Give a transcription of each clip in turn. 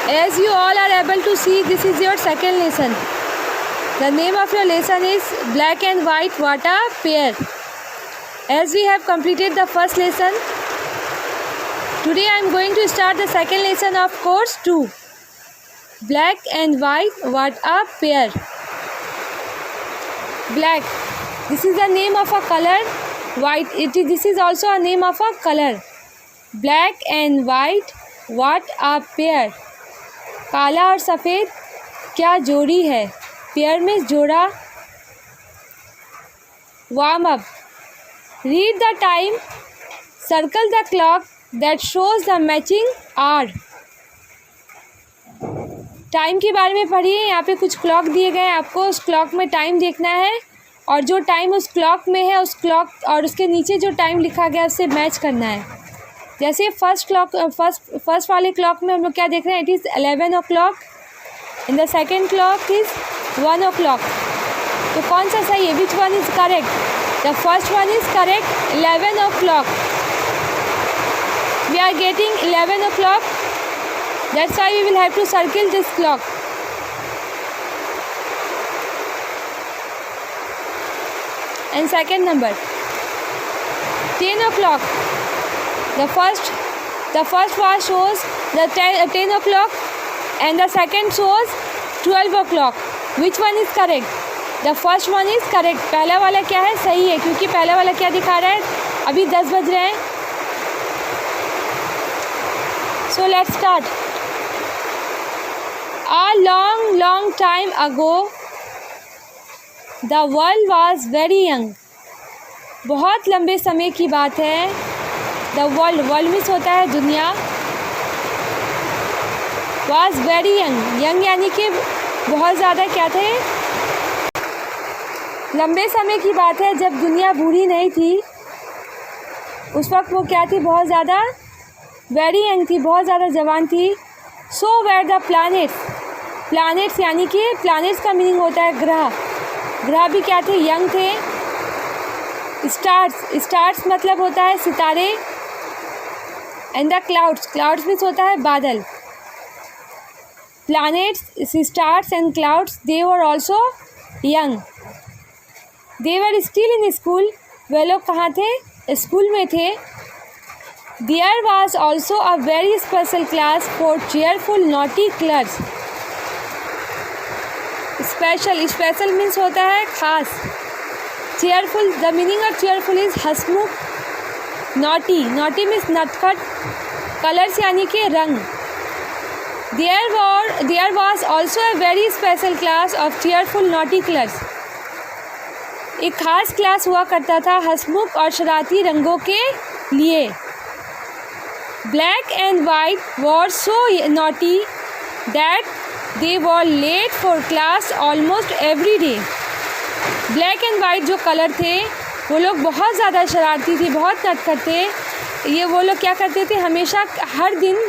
As you all are able to see, this is your second lesson. The name of your lesson is Black and White What a Pair. As we have completed the first lesson, today I am going to start the second lesson of course 2. Black and White What a Pair. Black, this is the name of a color. White, this is also a name of a color. Black and white what a pair. काला और सफ़ेद क्या जोड़ी है. Pair में जोड़ा. Warm up. Read the time. Circle the clock that shows the matching hour. Time के बारे में पढ़िए. यहाँ पे कुछ क्लॉक दिए गए हैं, आपको उस क्लॉक में टाइम देखना है और जो टाइम उस क्लॉक में है उस क्लॉक और उसके नीचे जो टाइम लिखा गया उससे मैच करना है. जैसे फर्स्ट वाले क्लॉक में हम लोग क्या देख रहे हैं, it is 11 o'clock. In the second clock is 1 o'clock. तो कौन सा सही है, which one is correct? The first one is correct, 11 o'clock. We are getting 11 o'clock. That's why we will have to circle this clock. And second number 10 o'clock. The first one shows the 10 o'clock and the second shows 12 o'clock. Which one is correct? The first one is correct. पहला वाला क्या है, सही है, क्योंकि पहला वाला क्या दिखा रहा है, अभी 10 बज रहे हैं. So let's start. A long time ago, the world was very young. बहुत लंबे समय की बात है. द वर्ल्ड मीन्स होता है दुनिया. Was very young. यंग यानी कि बहुत ज़्यादा क्या थे, लंबे समय की बात है जब दुनिया बूढ़ी नहीं थी. उस वक्त वो क्या थी, बहुत ज़्यादा वेरी यंग थी, बहुत ज़्यादा जवान थी. So were the planets. Planets यानी कि प्लैनेट्स का मीनिंग होता है ग्रह. ग्रह भी क्या थे, यंग थे. स्टार्स मतलब होता है सितारे. एंड द क्लाउड्स मीन्स होता है बादल. Planets, stars and clouds, they were also young. They were still in school. वे लोग कहाँ थे, स्कूल में थे. There was also a very special class for cheerful naughty colours. Special means होता है खास. Cheerful, the meaning of cheerful is हंसमुख. नॉटी मीन्स नटखट. कलर्स यानी कि रंग. There was also a very special class of cheerful naughty colours. एक खास क्लास हुआ करता था हंसमुख और शरारती रंगों के लिए. Black and white were so naughty that they were late for class almost every day. Black and white जो कलर थे वो लोग बहुत ज़्यादा शरारती थी, बहुत नटखट थे. ये वो लोग क्या करते थे, हमेशा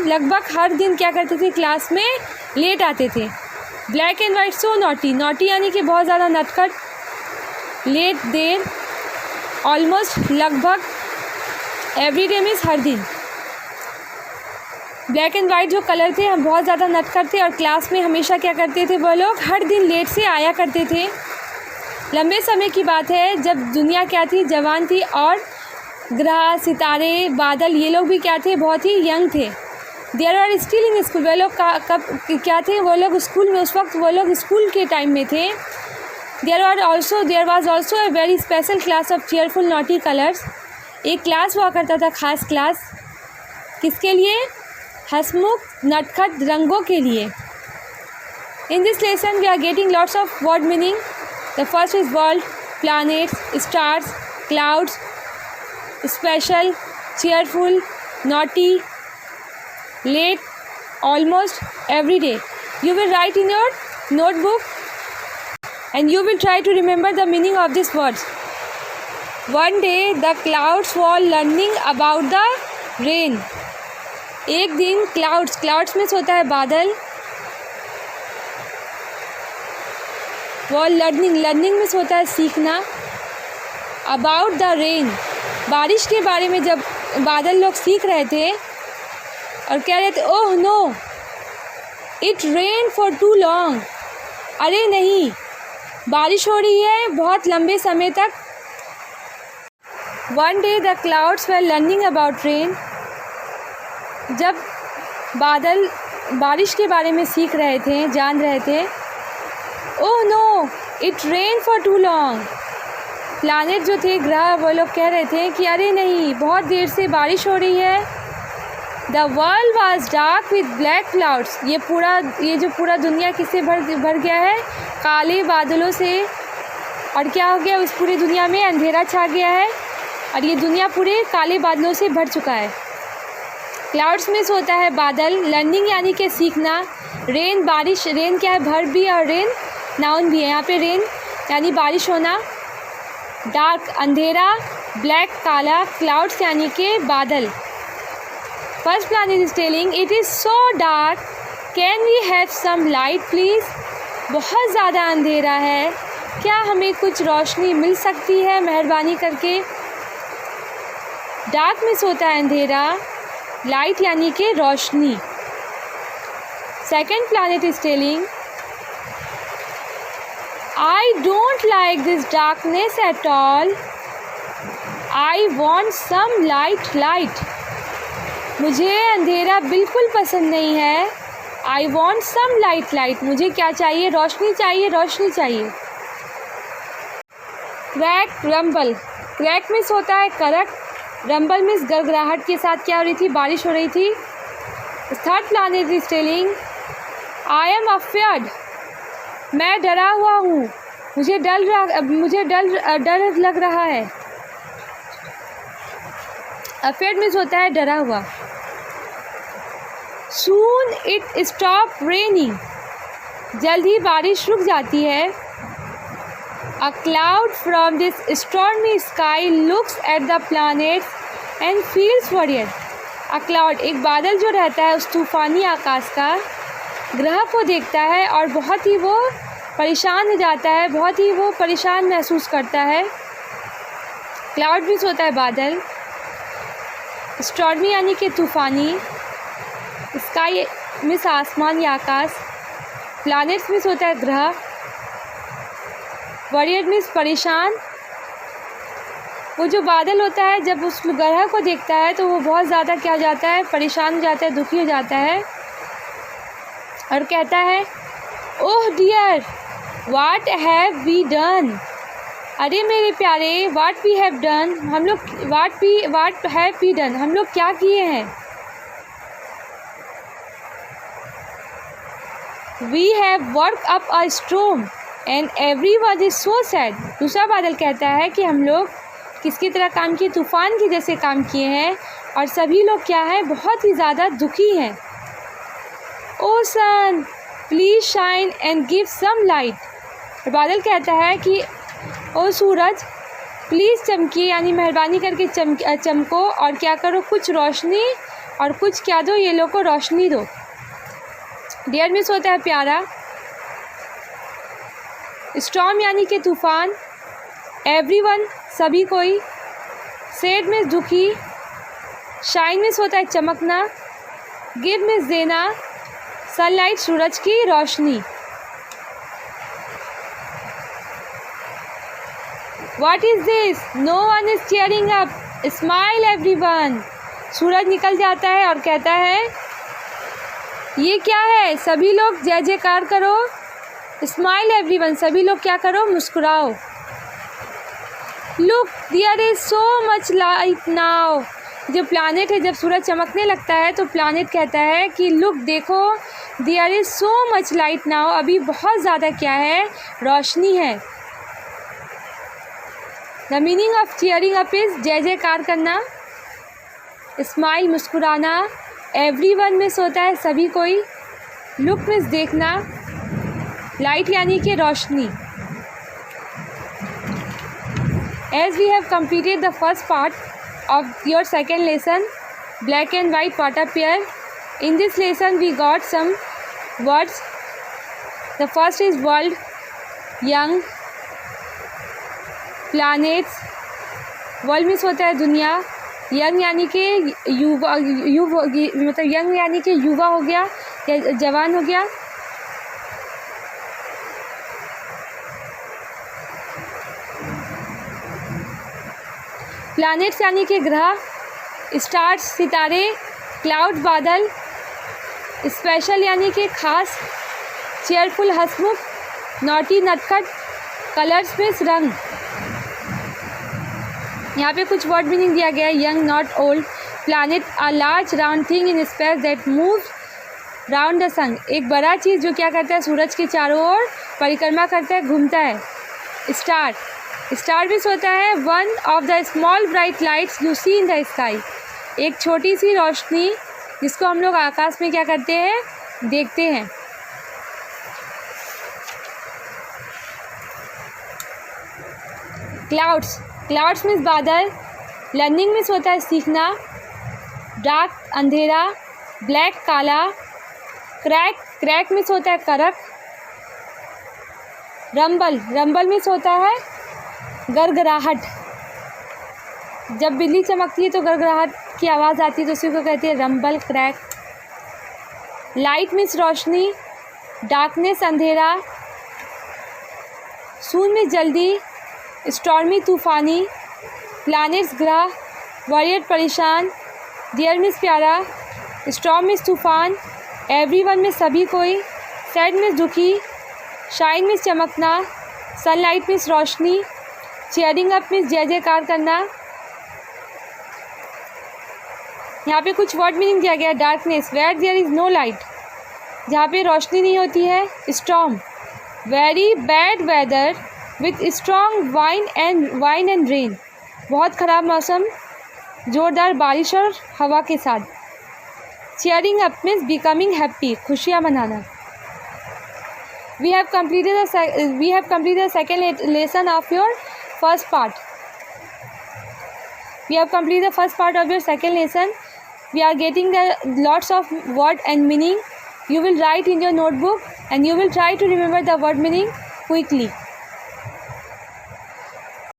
लगभग हर दिन क्या करते थे, क्लास में लेट आते थे. Black and white so naughty यानी कि बहुत ज़्यादा नटखट. लेट, देर, ऑलमोस्ट लगभग, एवरी डे मीन्स हर दिन. ब्लैक एंड वाइट जो कलर थे हम बहुत ज़्यादा नटखट थे और क्लास में हमेशा क्या करते थे, वो लोग हर दिन लेट से आया करते थे. लंबे समय की बात है जब दुनिया क्या थी, जवान थी और ग्रह, सितारे, बादल, ये लोग भी क्या थे, बहुत ही यंग थे. There are still in school. वे लोग कब क्या थे, वो लोग स्कूल में, उस वक्त वो लोग स्कूल के टाइम में थे. There was also a very special class of cheerful naughty colours. एक क्लास हुआ करता था, खास क्लास. किसके लिए, हंसमुख नटखट रंगों के लिए. In this lesson we are getting lots of word meaning. The first is world, planets, stars, clouds, special, cheerful, naughty, late, almost, every day. You will write in your notebook and you will try to remember the meaning of these words. One day the clouds were learning about the rain. एक दिन clouds में होता है बादल. वो learning में होता है सीखना. अबाउट द रेन, बारिश के बारे में जब बादल लोग सीख रहे थे और कह रहे थे oh no, it rain for too long, अरे नहीं, बारिश हो रही है बहुत लंबे समय तक। One day the clouds were learning about rain, जब बादल बारिश के बारे में सीख रहे थे, जान रहे थे। Oh no, it rain for too long, planet जो थे, ग्रह, वो लोग कह रहे थे कि अरे नहीं, बहुत देर से बारिश हो रही है। The world was dark with black clouds, ये जो पूरा दुनिया किससे भर गया है, काले बादलों से। और क्या हो गया, उस पूरी दुनिया में अंधेरा छा गया है और ये दुनिया पूरे काले बादलों से भर चुका है। क्लाउड्स में होता है बादल, लर्निंग यानी कि सीखना, रेन बारिश, रेन क्या है, वर्ब भी और रेन नाउन भी है। यहाँ पे रेन यानी बारिश होना, डार्क अंधेरा, ब्लैक काला, क्लाउड्स यानी कि बादल। First planet is telling it is so dark, can we have some light please, बहुत ज़्यादा अंधेरा है, क्या हमें कुछ रोशनी मिल सकती है मेहरबानी करके। डार्क में होता है अंधेरा, लाइट यानी कि रोशनी। Second planet is telling I don't like this darkness at all, I want some light, मुझे अंधेरा बिल्कुल पसंद नहीं है। आई वॉन्ट सम लाइट, मुझे क्या चाहिए, रोशनी चाहिए। क्रैक रंबल, क्रैक मिस होता है करक, रंबल मिस गड़गड़ाहट के साथ क्या हो रही थी, बारिश हो रही थी। Third planet is telling I am afraid, मैं डरा हुआ हूँ, मुझे डर लग रहा है। अफेयर्ड मिस होता है डरा हुआ। सून इट स्टॉप रेनिंग, जल्द ही बारिश रुक जाती है। A cloud from this stormy sky looks at the planets and feels worried. A cloud, एक बादल जो रहता है उस तूफ़ानी आकाश का, ग्रह को देखता है और बहुत ही वो परेशान हो जाता है, बहुत ही वो परेशान महसूस करता है। क्लाउड भी होता है बादल, स्टॉर्मी यानी कि तूफ़ानी, स्काई मिस आसमान या आकाश, प्लैनेट्स मिस होता है ग्रह, वरियड मीन्स परेशान। वो जो बादल होता है जब उस ग्रह को देखता है तो वो बहुत ज़्यादा क्या हो जाता है, परेशान हो जाता है, दुखी हो जाता है और कहता है oh dear what have we done, अरे मेरे प्यारे, व्हाट वी हैव डन, हम लोग व्हाट हैव वी डन, हम लोग क्या किए हैं। We have work up a storm and everyone is so sad. दूसरा बादल कहता है कि हम लोग किसकी तरह काम किए, तूफ़ान के जैसे काम किए हैं और सभी लोग क्या हैं, बहुत ही ज़्यादा दुखी हैं। Oh sun please shine and give some light, और बादल कहता है कि ओ सूरज प्लीज़ चमकिए, यानी मेहरबानी करके चमको और क्या करो, कुछ रोशनी और कुछ क्या दो, ये लोग को रोशनी दो। डियर मिस होता है प्यारा, स्टॉर्म यानी कि तूफ़ान, एवरीवन सभी कोई, सैड में दुखी, शाइन में होता है चमकना, गिव में देना, सनलाइट सूरज की रोशनी। What is this, no one is cheering up, smile everyone. सूरज निकल जाता है और कहता है ये क्या है, सभी लोग जय जयकार करो, स्माइल एवरीवन, सभी लोग क्या करो, मुस्कुराओ। Look there is so much light now, जो प्लानेट है, जब सूरज चमकने लगता है तो प्लानेट कहता है कि लुक देखो, there is so much light now, अभी बहुत ज़्यादा क्या है, रोशनी है। The meaning of cheering up is जय जयकार करना, स्माइल मुस्कुराना, एवरीवन में होता है सभी कोई, लुक में देखना, लाइट यानी कि रोशनी। As we have completed the first part of your second lesson, black and white water pair, in this lesson we got some words. The first is world, young, planets, world में होता है दुनिया, young यानी कि युवा, मतलब young यानी कि युवा हो गया, जवान हो गया। प्लैनेट्स यानी कि ग्रह, स्टार्स सितारे, क्लाउड बादल, स्पेशल यानी कि खास, चेयरफुल हंसमुख, नॉटी नटखट, कलर्स में रंग। यहाँ पे कुछ वर्ड मीनिंग दिया गया है। Young not old, planet a large round thing in space that moves round the sun, एक बड़ा चीज़ जो क्या करता है, सूरज के चारों ओर परिक्रमा करता है, घूमता है। स्टार, स्टार भी होता है one of the small bright lights you see in the sky, एक छोटी सी रोशनी जिसको हम लोग आकाश में क्या करते हैं, देखते हैं। क्लाउड्स, क्लाउड्स मीन्स बादल। लर्निंग मीन्स होता है सीखना। डार्क अंधेरा, ब्लैक काला। क्रैक, क्रैक मीन्स होता है करक। रंबल, रंबल मीन्स होता है गड़गड़ाहट, जब बिल्ली चमकती है तो गड़गड़ाहट की आवाज़ आती है तो उसी को कहते हैं रंबल, क्रैक। लाइट मीन्स रोशनी। डार्कनेस अंधेरा। सून मीन्स जल्दी। स्टॉर्मी तूफ़ानी। प्लैनेट्स ग्रह। वॉरियर परेशान। डियर मीन्स प्यारा। स्टॉर्म मीन्स तूफ़ान। एवरीवन में सभी कोई। सैड मीन्स दुखी। शाइन मीन्स चमकना। सनलाइट मीन्स रोशनी। चीयरिंग अप मीन्स जय जयकार करना। यहाँ पे कुछ वर्ड मीनिंग दिया गया है। Darkness, where there is no light, जहाँ पे रोशनी नहीं होती है। Storm, very bad weather with strong wind and rain, बहुत ख़राब मौसम, ज़ोरदार बारिश और हवा के साथ। Cheering up means becoming happy, खुशियाँ मनाना। We have completed the second lesson of your first part. We have completed the first part of your second lesson. We are getting the lots of word and meaning. You will write in your notebook and you will try to remember the word meaning quickly.